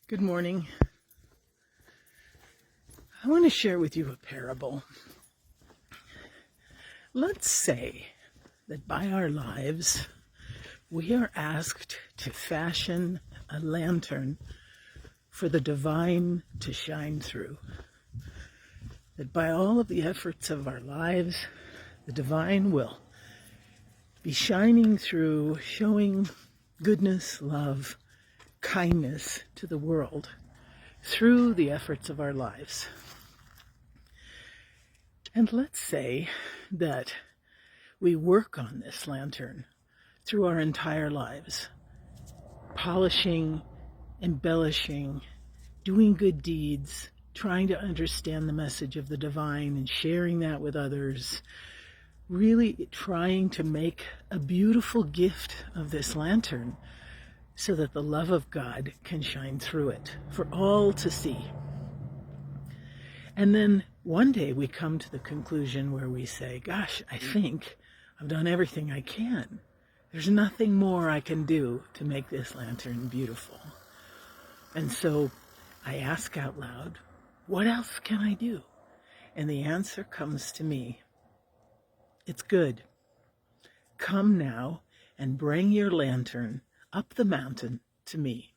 Good morning. I want to share with you a parable. Let's say that by our lives, we are asked to fashion a lantern for the divine to shine through. That by all of the efforts of our lives, the divine will be shining through, showing goodness, love, kindness to the world through the efforts of our lives. And let's say that we work on this lantern through our entire lives, polishing, embellishing, doing good deeds, trying to understand the message of the divine and sharing that with others, really trying to make a beautiful gift of this lantern so that the love of God can shine through it for all to see. And then one day we come to the conclusion where we say, gosh, I think I've done everything I can. There's nothing more I can do to make this lantern beautiful. And so I ask out loud, what else can I do? And the answer comes to me. It's good. Come now and bring your lantern up the mountain to me.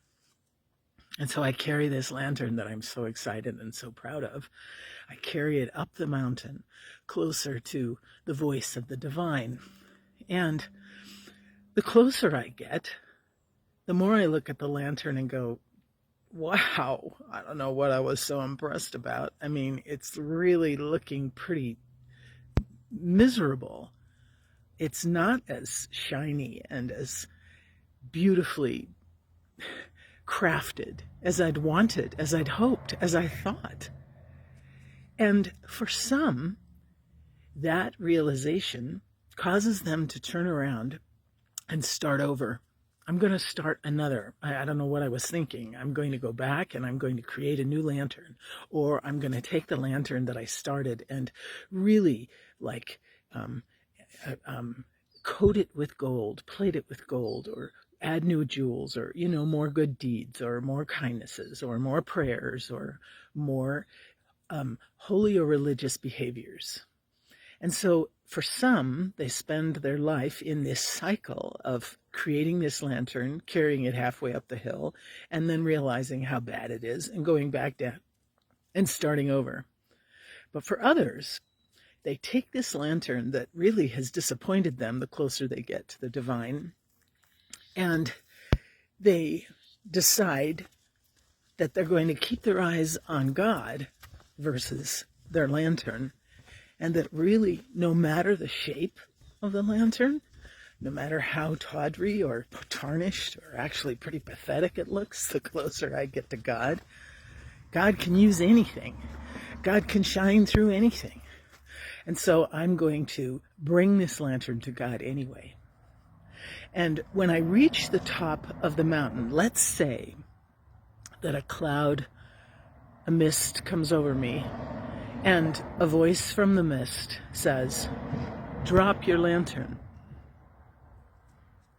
And so I carry this lantern that I'm so excited and so proud of. I carry it up the mountain, closer to the voice of the divine. And the closer I get, the more I look at the lantern and go, wow, I don't know what I was so impressed about. I mean, it's really looking pretty miserable. It's not as shiny and as beautifully crafted as I'd wanted, as I'd hoped, as I thought. And for some, that realization causes them to turn around and start over. I'm going to start another. I don't know what I was thinking. I'm going to go back and I'm going to create a new lantern. Or I'm going to take the lantern that I started and really coat it with gold, plate it with gold, or add new jewels, or, more good deeds, or more kindnesses, or more prayers, or more holy or religious behaviors. And so for some, they spend their life in this cycle of creating this lantern, carrying it halfway up the hill, and then realizing how bad it is and going back down and starting over. But for others, they take this lantern that really has disappointed them the closer they get to the divine, and they decide that they're going to keep their eyes on God versus their lantern, and that really, no matter the shape of the lantern, no matter how tawdry or tarnished or actually pretty pathetic it looks, the closer I get to God, God can use anything. God can shine through anything. And so I'm going to bring this lantern to God anyway. And when I reach the top of the mountain, let's say that a cloud, a mist comes over me, and a voice from the mist says, drop your lantern.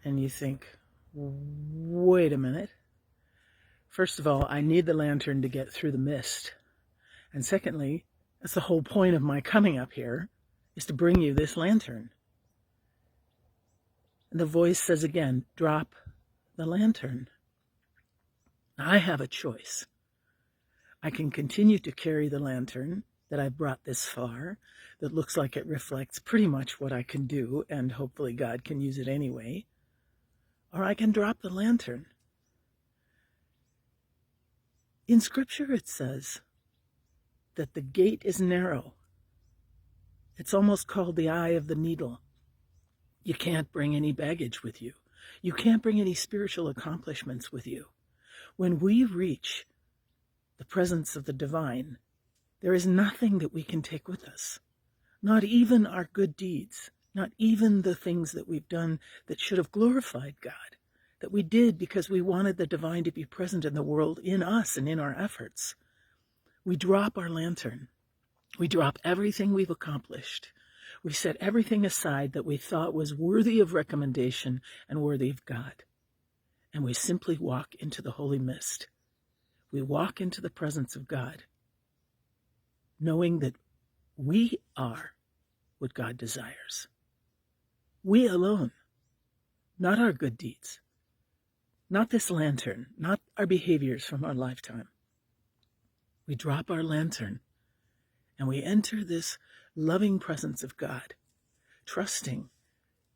And you think, wait a minute. First of all, I need the lantern to get through the mist. And secondly, that's the whole point of my coming up here, is to bring you this lantern. And the voice says again, drop the lantern. I have a choice. I can continue to carry the lantern that I've brought this far, that looks like it reflects pretty much what I can do, and hopefully God can use it anyway. Or I can drop the lantern. In Scripture it says that the gate is narrow. It's almost called the eye of the needle. You can't bring any baggage with you. You can't bring any spiritual accomplishments with you. When we reach the presence of the divine, there is nothing that we can take with us. Not even our good deeds. Not even the things that we've done that should have glorified God. That we did because we wanted the divine to be present in the world, in us and in our efforts. We drop our lantern. We drop everything we've accomplished. We set everything aside that we thought was worthy of recommendation and worthy of God. And we simply walk into the holy mist. We walk into the presence of God knowing that we are what God desires. We alone, not our good deeds, not this lantern, not our behaviors from our lifetime. We drop our lantern and we enter this loving presence of God, trusting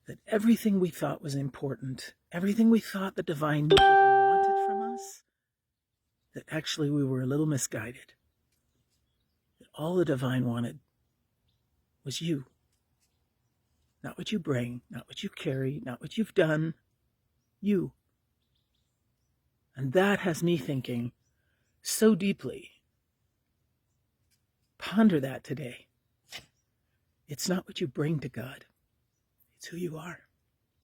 that everything we thought was important, everything we thought the divine needed and wanted from us, that actually we were a little misguided. That all the divine wanted was you. Not what you bring, not what you carry, not what you've done. You. And that has me thinking so deeply. Ponder that today. It's not what you bring to God. It's who you are.